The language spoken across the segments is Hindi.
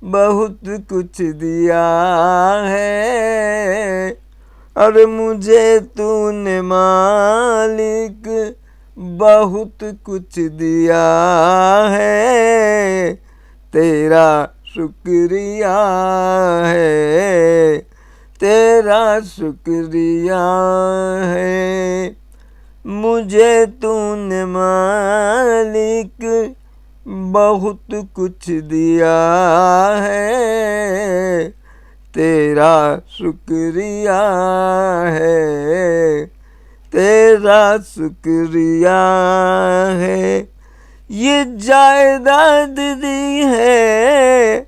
बहुत कुछ दिया है, और मुझे तूने मालिक बहुत कुछ दिया है, तेरा शुक्रिया है, तेरा शुक्रिया है। मुझे तूने मालिक बहुत कुछ दिया है, तेरा शुक्रिया है, तेरा शुक्रिया है। ये जायदाद दी है,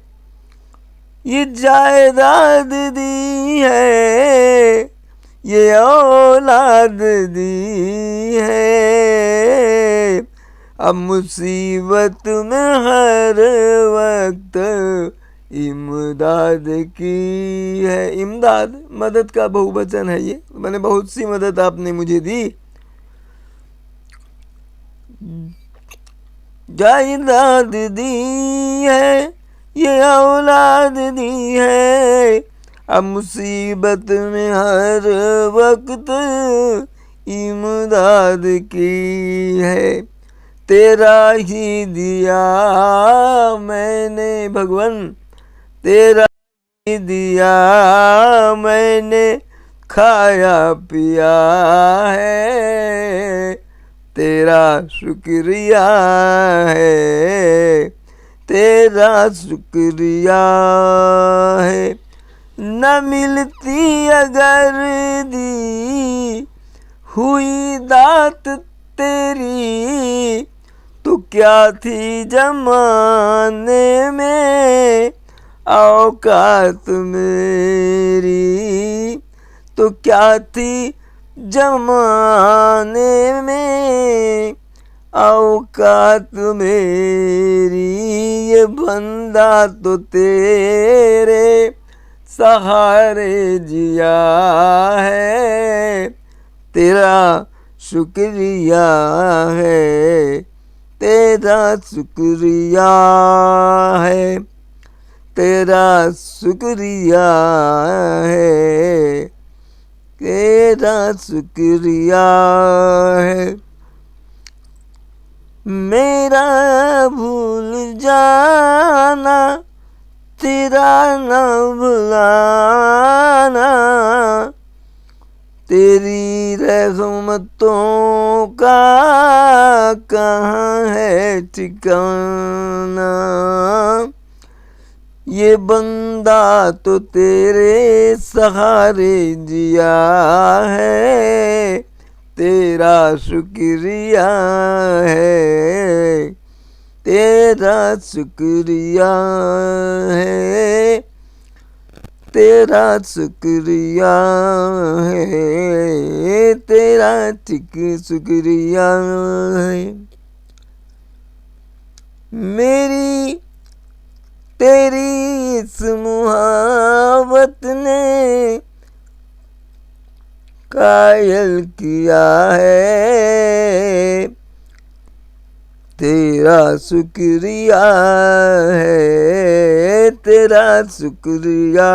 ये जायदाद दी है, ये औलाद दी है। अब मुसीबत में हर वक्त इमदाद की है। इमदाद मदद का बहुवचन है। ये मैंने बहुत सी मदद आपने मुझे दी। जायदाद दी है, ये औलाद दी है। अब मुसीबत में हर वक्त इमदाद की है। तेरा ही दिया मैंने भगवन, तेरा ही दिया मैंने, खाया पिया है, तेरा शुक्रिया है, तेरा शुक्रिया है। न मिलती अगर दी हुई दात तेरी, तो क्या थी जमाने में औकात मेरी, तो क्या थी जमाने में औकात मेरी। ये बंदा तो तेरे सहारे जिया है, तेरा शुक्रिया है, तेरा शुक्रिया है, तेरा शुक्रिया है, तेरा शुक्रिया है। मेरा भूल जाना, तेरा न भुलाना, तेरी रहमतों का कहाँ है ठिकाना। ये बंदा तो तेरे सहारे जिया है, तेरा शुक्रिया है, तेरा शुक्रिया है, तेरा शुक्रिया है, तेरा ठीक शुक्रिया है। मेरी तेरी इस मुहाबत ने कायल किया है, तेरा शुक्रिया है, तेरा शुक्रिया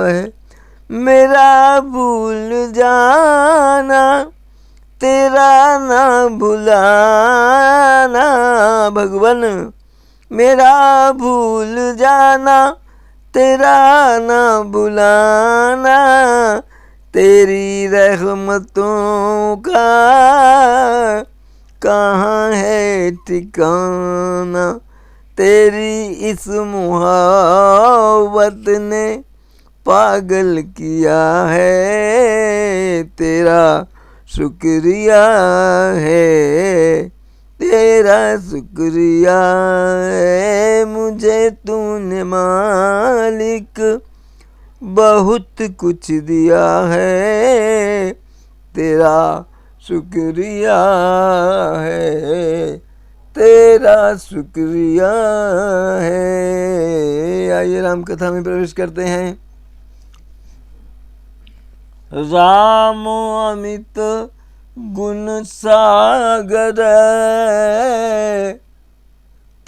है। मेरा भूल जाना, तेरा ना भुलाना भगवन, मेरा भूल जाना, तेरा ना भुलाना, तेरी रहमतों का कहाँ है ठिकाना। तेरी इस मुहब्बत ने पागल किया है, तेरा शुक्रिया है, तेरा शुक्रिया है। मुझे तूने मालिक बहुत कुछ दिया है, तेरा शुक्रिया है, तेरा शुक्रिया है। आइए राम कथा में प्रवेश करते हैं। राम अमित गुण सागर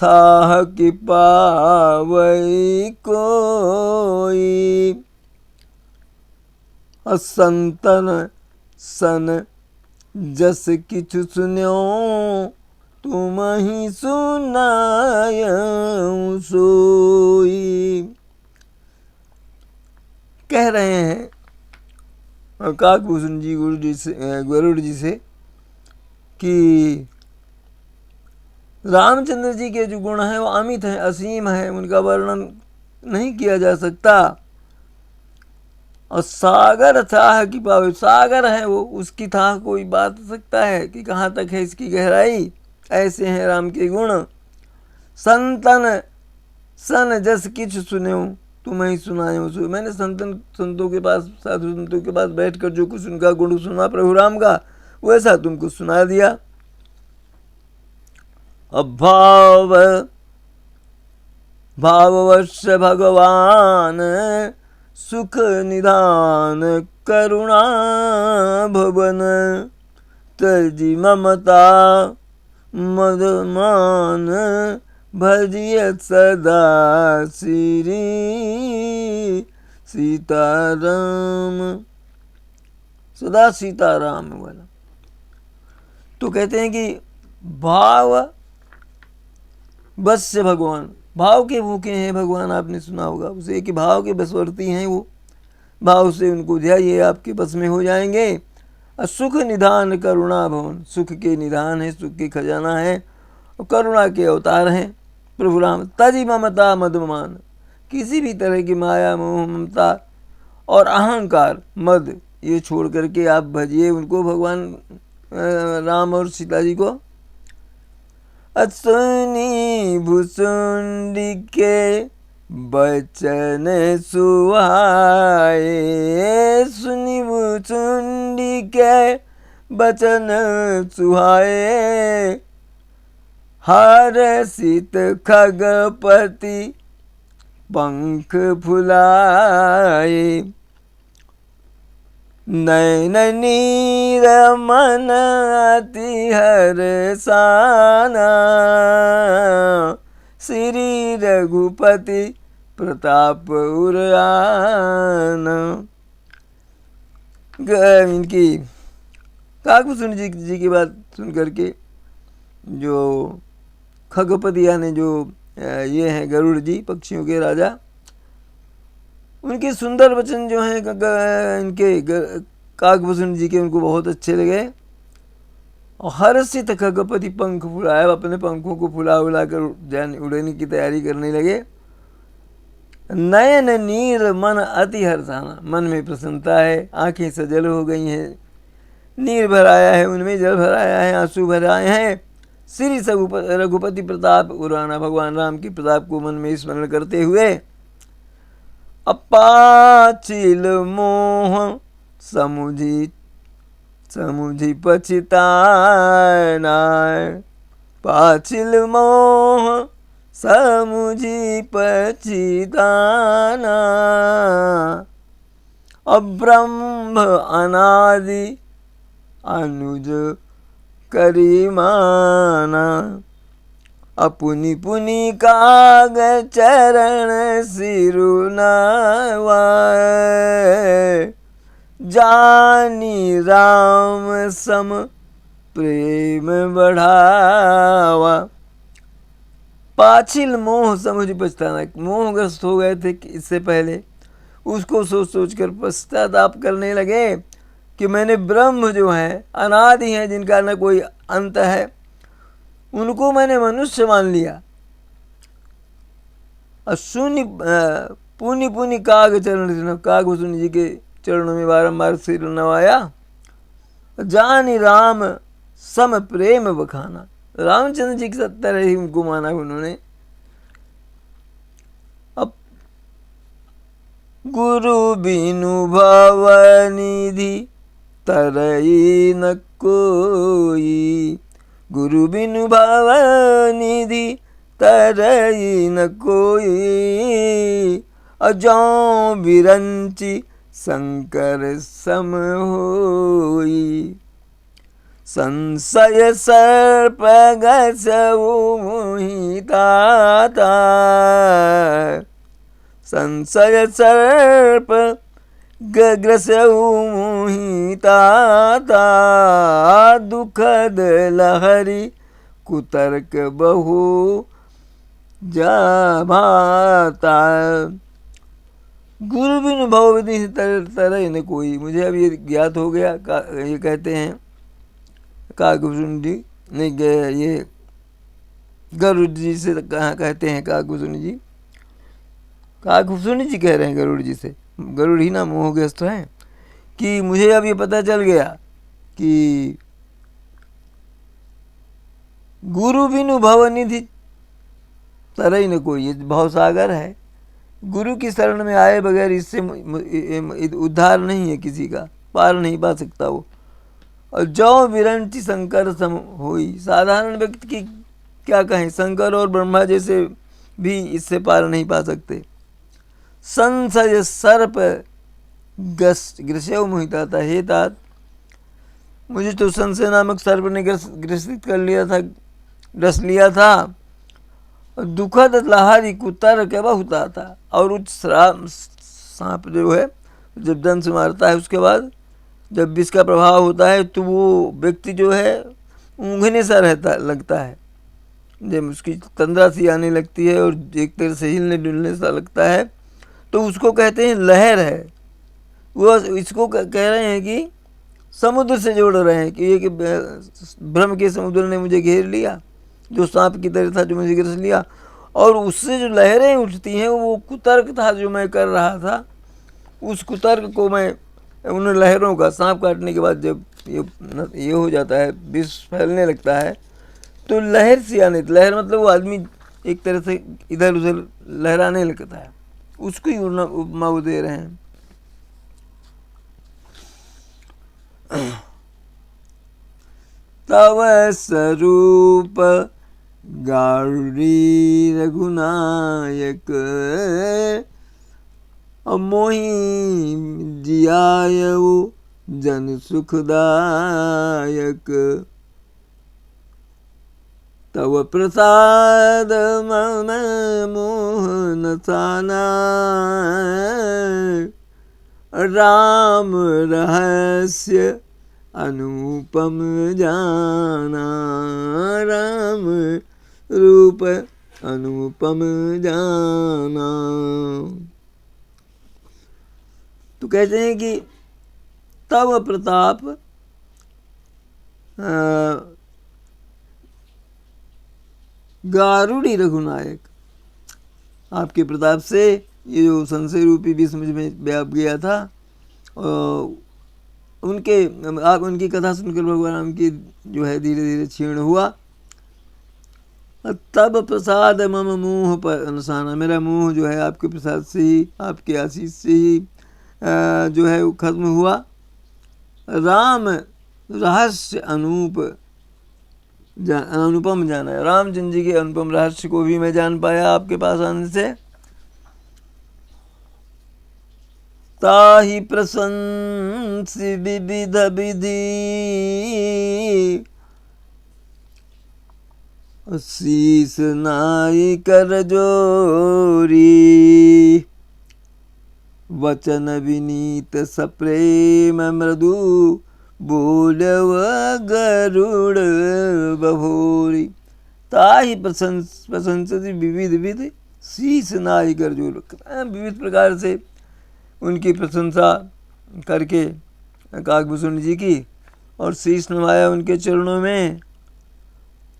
थाह कि पावई कोई। असंतन सन जस किछु सुन्यो तुम ही सुनायऊं सोई। कह रहे हैं काकभूषण जी गरुड़ जी से कि रामचंद्र जी के जो गुण हैं वो अमित हैं, असीम है, उनका वर्णन नहीं किया जा सकता। और सागर थाह की पावे, सागर है वो, उसकी थाह कोई बात सकता है कि कहाँ तक है इसकी गहराई। ऐसे हैं राम के गुण। संतन सन जस किछ सुन्यो तुम्हें ही सुनायो सो। मैंने संतों के पास, साधु संतों के पास बैठकर जो कुछ उनका गुण सुना प्रभु राम का, वैसा तुमको सुना दिया। अब भाववश भगवान सुख निधान करुणा भवन। तजी ममता मदमान भजियत सदा श्री सीताराम। सदा सीताराम वाला। तो कहते हैं कि भाव बस से भगवान, भाव के भूखे हैं भगवान, आपने सुना होगा उसे कि भाव के बसवर्ती हैं वो, भाव से उनको ध्याइए आपके बस में हो जाएंगे। और सुख निधान करुणा भवन, सुख के निधान है, सुख के खजाना है और करुणा के अवतार हैं प्रभु राम। तजी ममता मदमान, किसी भी तरह की माया मोह ममता और अहंकार मद ये छोड़ करके आप भजिए उनको, भगवान राम और सीता जी को। सुनी भुसुंडी के बचन सुहाए, सुनी भुसुंडी के बचन सुहाए। हर्षित खगपति पंख फुलाए। नयन नीर मन अति हर्षाना, श्री रघुपति प्रताप उराना। इनकी काकभूषण जी की बात सुन करके जो खगपति यानी जो ये हैं गरुड़ जी, पक्षियों के राजा, उनके सुंदर वचन जो हैं इनके काकभूषण जी के उनको बहुत अच्छे लगे। और हर्षित खगपति पंख फुलाए, अपने पंखों को फुला उला कर उड़ने की तैयारी करने लगे। नयन नीर मन अति हर्षाना, मन में प्रसन्नता है, आंखें सजल हो गई हैं, नीर भराया है, उनमें जल भराया है, आंसू भराए हैं। श्री रघुपति प्रताप उराना, भगवान राम की प्रताप को मन में स्मरण करते हुए। अपाचिल मोह समुझी पछिताना, पाचिल मोह समुझी पछिताना। अब्रह्म अनादि अनुज करिमाना, अपुनि पुनि काग चरण सिरुनावा। जानी राम सम प्रेम बढ़ावा। पाछिल मोह समझ पछताना, मोहग्रस्त हो गए थे कि इससे पहले, उसको सोच सोच कर पश्चाताप करने लगे कि मैंने ब्रह्म जो है अनादि हैं, जिनका न कोई अंत है, उनको मैंने मनुष्य मान लिया। शून्य पुनि पुनि काग चरण, काकभूषण जी के चरणों में बारंबार सिर नवाया। जानी राम सम प्रेम बखाना, रामचंद्र जी की तरह ही उनको माना उन्होंने। अब गुरु बिनु भवनिधि तरई न कोई, गुरु बिनु भवनिधि तरई न कोई। अजौ बिरंची शंकर सम होई, संशय सर्प गसऊ मोहिताता, संशय सर्प ग्रसऊ मोहिताता, दुखद लहरी कुतर्क बहु जाभाता। गुरु बिनु भव विधि तरह न कोई। मुझे अब ये ज्ञात हो गया, ये कहते हैं काकभूषण जी, नहीं ये गरुड़ जी से कहाँ कहते हैं काकभूषण जी, काकभूषण जी कह रहे हैं गरुड़ जी से, गरुड़ ही ना मोहग्रस्त हैं, कि मुझे अब ये पता चल गया कि गुरु बिनु भव निधि तरह न कोई। ये भव सागर है, गुरु की शरण में आए बगैर इससे उद्धार नहीं है किसी का, पार नहीं पा सकता वो। और जो विरंची शंकर सम होई, साधारण व्यक्ति की क्या कहें, शंकर और ब्रह्मा जैसे भी इससे पार नहीं पा सकते। संशय सर्प ग्रसेव मोहिताता, हे तात मुझे तो संशय नामक सर्प ने ग्रसित कर लिया था, ग्रस लिया था। दुखद लहरी कुतर के बहुत आता, और उच्च सांप जो है जब दंश मारता है उसके बाद जब विष का प्रभाव होता है तो वो व्यक्ति जो है ऊँघने सा लगता है, जब उसकी तंद्रा सी आने लगती है और एक तरह से हिलने डुलने सा लगता है, तो उसको कहते हैं लहर है। वो इसको कह रहे हैं कि समुद्र से जोड़ रहे हैं कि ये कि भ्रम के समुद्र ने मुझे घेर लिया, जो सांप की तरह था जो मुझे ग्रस लिया, और उससे जो लहरें उठती हैं वो कुतर्क था जो मैं कर रहा था। उस कुतर्क को मैं उन लहरों का, सांप काटने के बाद जब ये हो जाता है, विष फैलने लगता है, तो लहर सी आने, लहर मतलब वो आदमी एक तरह से इधर उधर लहराने लगता है, उसको ही उपमा वो दे रहे हैं। तव स्वरूप गारुड़ी रघुनायक, मोहि जियायऊ जन सुखदायक, तव प्रसाद मम मोह नसाना, राम रहस्य अनुपम जाना, राम रूप अनुपम जाना। तो कहते हैं कि तव प्रताप गारुड़ी रघुनायक, आपके प्रताप से ये जो संशय रूपी विष मुझ में व्याप गया था, आप उनकी कथा सुनकर भगवान राम की जो है धीरे धीरे क्षीण हुआ। तब प्रसाद मम मोह पर अनसाना, मेरा मोह जो है आपके प्रसाद से ही, आपके आशीष से ही जो है वो खत्म हुआ। राम रहस्य अनुपम जाना, रामचंद्र जी के अनुपम रहस्य को भी मैं जान पाया आपके पास आने से। ताहि प्रशंसि विविध विधि, शीस नाई कर जोरी, वचन विनीत सप्रेम मृदु, बोलव गरुड़ बभोरी। ताहि प्रशंसति विविध विधि, शीस नाई कर जोर, विविध प्रकार से उनकी प्रशंसा करके काकभूषण जी की, और शीश नवाया उनके चरणों में।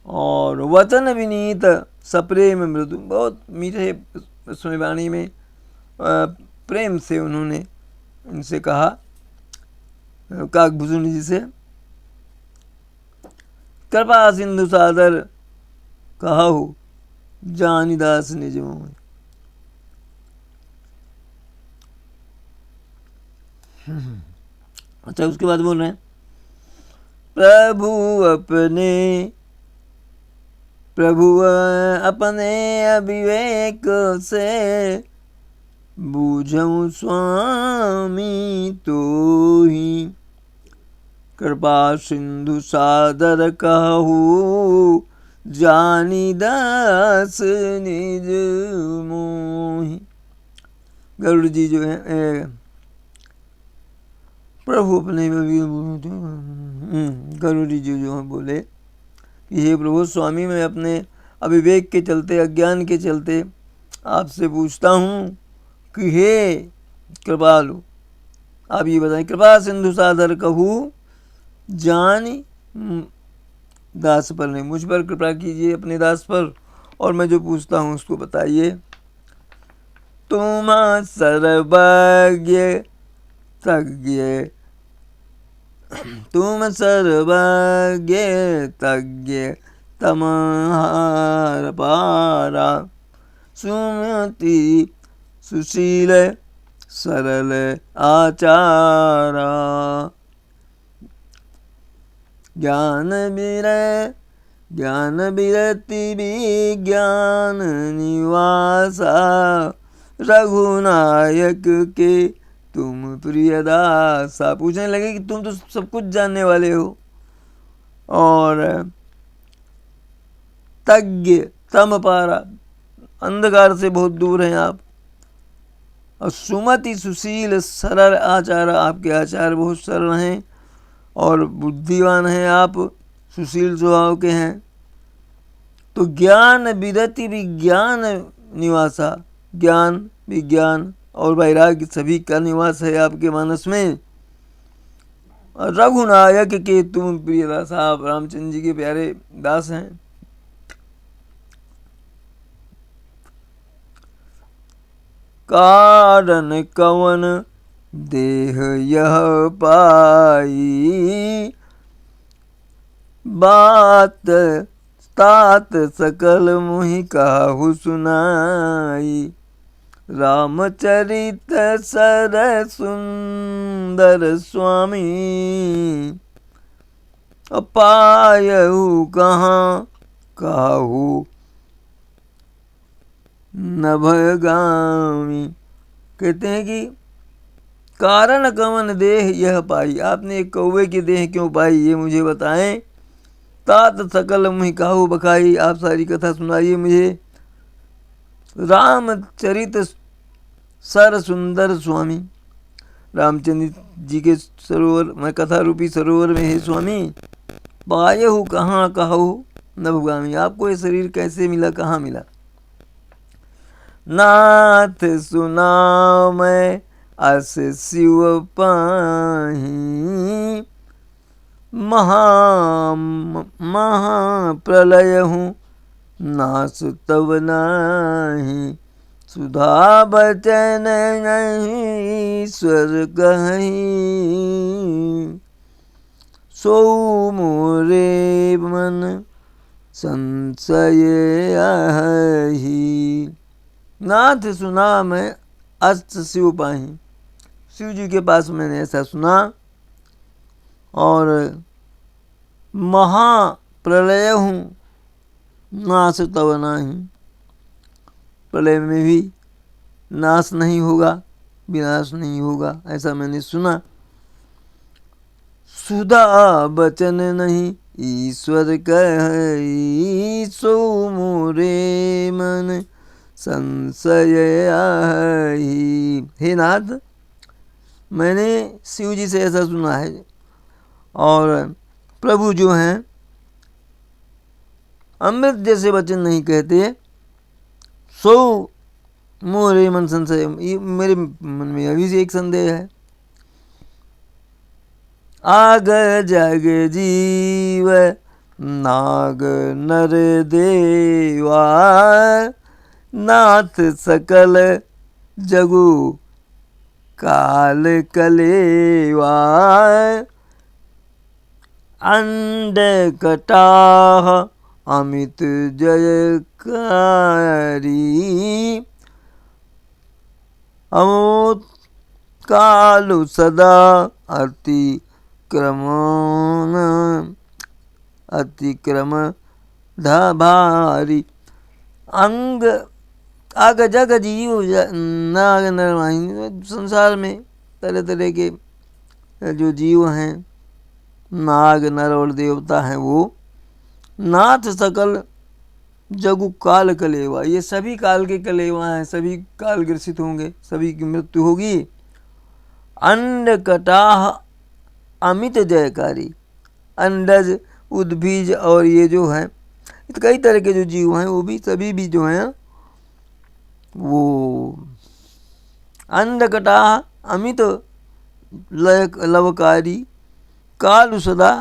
और वचन विनीत सप्रेम मृदु, बहुत मीठे उसमें वाणी में प्रेम से उन्होंने उनसे कहा, काकभूषण जी से, कृपा सिंधु सादर कहु जानिदास निज मोहि। अच्छा, उसके बाद बोल रहे हैं, प्रभु अपने अविवेक से, बूझऊं स्वामी तो ही, कृपा सिंधु सादर कहू जानी दास निज मोहि। गरुड़ जी जो है प्रभु अपने गरुड़ जी जो है बोले कि हे प्रभु स्वामी, मैं अपने अविवेक के चलते, अज्ञान के चलते आपसे पूछता हूँ कि हे कृपालु, आप ये बताएं, कृपा सिंधु सादर कहूँ जानी दास पर नहीं, मुझ पर कृपा कीजिए अपने दास पर, और मैं जो पूछता हूँ उसको बताइए। तुम सर्वज्ञ तज्ञ, तुम सर्वज्ञ तज्ञ तमहार पारा, सुमति सुशील सरल आचारा, ज्ञान विरति विज्ञान निवासा, रघुनायक के तुम प्रिय दासा। पूछने लगे कि तुम तो सब कुछ जानने वाले हो, और तज्ञ तम पारा, अंधकार से बहुत दूर हैं आप, और सुमति सुशील सरल आचार, आपके आचार बहुत सरल हैं और बुद्धिवान हैं आप, सुशील स्वभाव के हैं। तो ज्ञान विरति विज्ञान निवासा, ज्ञान विज्ञान और वैराग्य सभी का निवास है आपके मानस में। रघुनायक के तुम प्रिय दास, आप रामचंद्र जी के प्यारे दास हैं। कारण कवन देह यह पाई, बात तात सकल मुहि कहु सुनाई, रामचरित सर सुंदर स्वामी, पायहु कहाँ कहु नभगामी। कहते हैं कि कारण कवन देह यह पाई, आपने एक कौवे की देह क्यों पाई ये मुझे बताएं। तात सकल मुहि काहू बखाई, आप सारी कथा सुनाइए मुझे। रामचरित सर सुंदर स्वामी, रामचंद्र जी के सरोवर में, कथा रूपी सरोवर में है स्वामी। पायहु कहाँ कहू नभगामी, आपको ये शरीर कैसे मिला, कहाँ मिला। नाथ सुना मैं अस शिव पाही, महा प्रलय हूँ नास तब नाही, सुधा बचन नहीं ईश्वर कहीं, सो मोरे मन संशय आही। नाथ सुना मैं अस्त शिव पाही, शिव जी के पास मैंने ऐसा सुना, और महाप्रलय हूँ नाश तब नाही, प्रलय में भी नाश नहीं होगा, विनाश नहीं होगा, ऐसा मैंने सुना। सुधा बचन नहीं ईश्वर कही, सो मोरे मन संशय आही। हे नाथ, मैंने शिव जी से ऐसा सुना है, और प्रभु जो हैं अमृत जैसे वचन नहीं कहते, सो मोरे मन संशय, ये मेरे मन में अभी से एक संदेह है। आग जग जीव नाग नर देवा, नाथ सकल जगु काल कलेवा, अंड कटाह अमित जयकारी, अमोत कालु सदा अतिक्रम धाभारी, अंग आग जग जीव नाग नर, संसार में तरह तरह के जो जीव हैं नाग नर और देवता हैं वो, नाथ सकल जगु काल कलेवा, ये सभी काल के कलेवा हैं, सभी काल ग्रसित होंगे, सभी की मृत्यु होगी। अंड कटाह अमित जयकारी, अंडज उद्बीज और ये जो हैं कई तरह के जो जीव हैं वो भी सभी भी जो हैं वो अंधकटाह अमित लवकारी काल सदा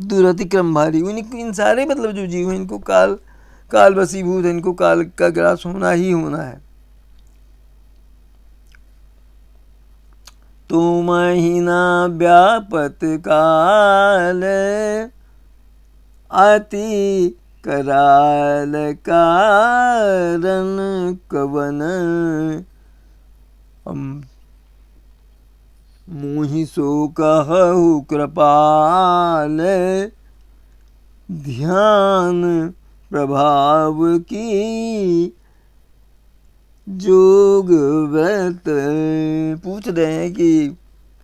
दुरतिक्रम भारी, इन सारे मतलब जो जीव हैं इनको काल वसीभूत है, इनको काल का ग्रास होना ही होना है। तुम ही ना व्यापत काल अति कराल कारण कवन, मोहि सो कहु कृपाल ध्यान प्रभाव की जोग व्रत। पूछ रहे हैं कि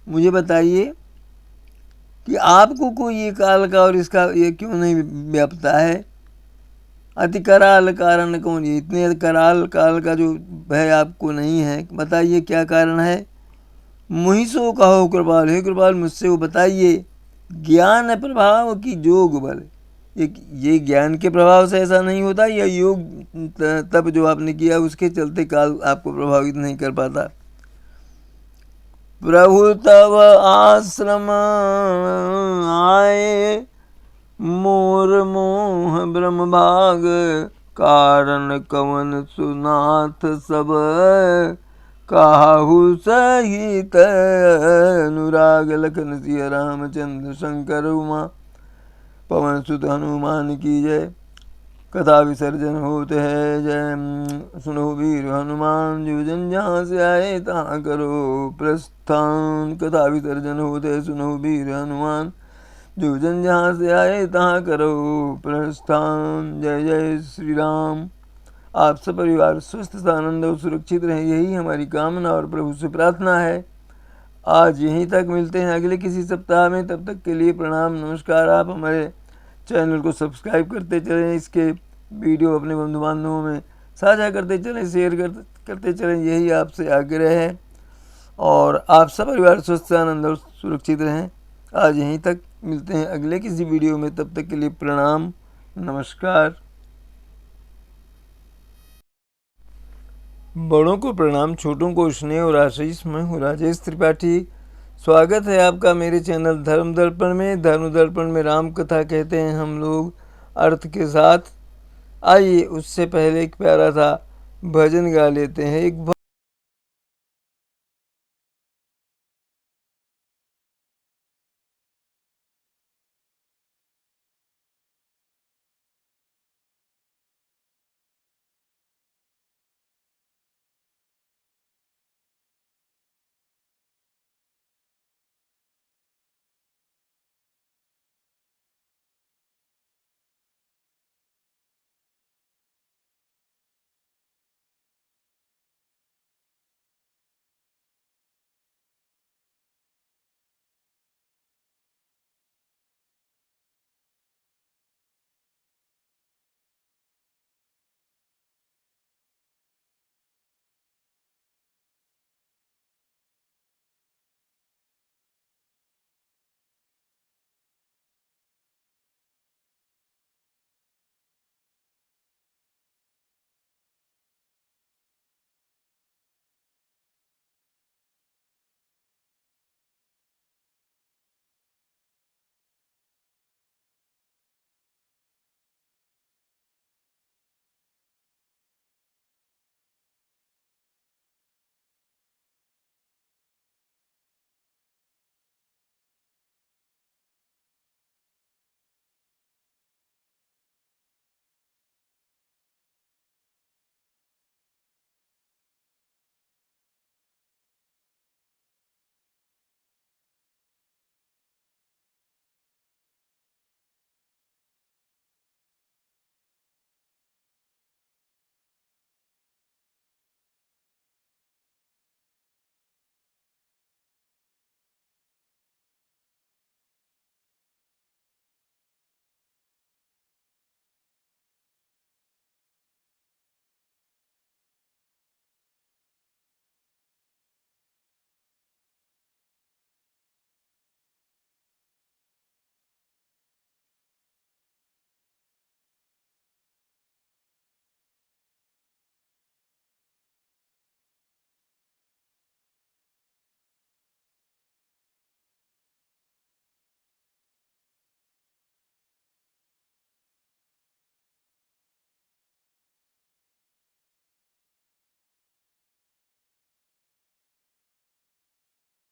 मुझे बताइए कि आपको कोई ये काल का और इसका ये क्यों नहीं व्यापता है। अति कराल कारण कौन, ये इतने कराल काल का जो भय आपको नहीं है, बताइए क्या कारण है। मुहिसो कहो कृपाल, हे कृपाल मुझसे वो बताइए। ज्ञान प्रभाव की जोग बल, ये ज्ञान के प्रभाव से ऐसा नहीं होता, या योग तप जो आपने किया उसके चलते काल आपको प्रभावित नहीं कर पाता। प्रभु तव आश्रम आए मोर मोह ब्रह्म भाग, कारण कवन सुनाथ सब काहू सहित अनुराग। लखन सिया रामचंद्र शंकर उमा, पवन सुत हनुमान की जय। कथा विसर्जन होते है जय, सुनो वीर हनुमान, जो जन जहाँ से आए तहाँ करो प्रस्थान। कथा विसर्जन होते सुनो वीर हनुमान, जो जन जहाँ से आए तहाँ करो प्रस्थान। जय जय श्री राम। आप सब परिवार स्वस्थ आनंद और सुरक्षित रहे, यही हमारी कामना और प्रभु से प्रार्थना है। आज यहीं तक, मिलते हैं अगले किसी सप्ताह में, तब तक के लिए प्रणाम नमस्कार। आप हमारे चैनल को सब्सक्राइब करते चलें, इसके वीडियो अपने बंधु बांधवों में साझा करते चलें, शेयर करते चलें, यही आपसे आग्रह है। और आप सब परिवार स्वस्थ आनंद और सुरक्षित रहें। आज यहीं तक, मिलते हैं अगले किसी वीडियो में, तब तक के लिए प्रणाम नमस्कार। बड़ों को प्रणाम, छोटों को स्नेह और आशीष। मैं हूँ राजेश त्रिपाठी। स्वागत है आपका मेरे चैनल धर्म दर्पण में। धर्म दर्पण में राम कथा कहते हैं हम लोग अर्थ के साथ। आइए उससे पहले एक प्यारा सा भजन गा लेते हैं। एक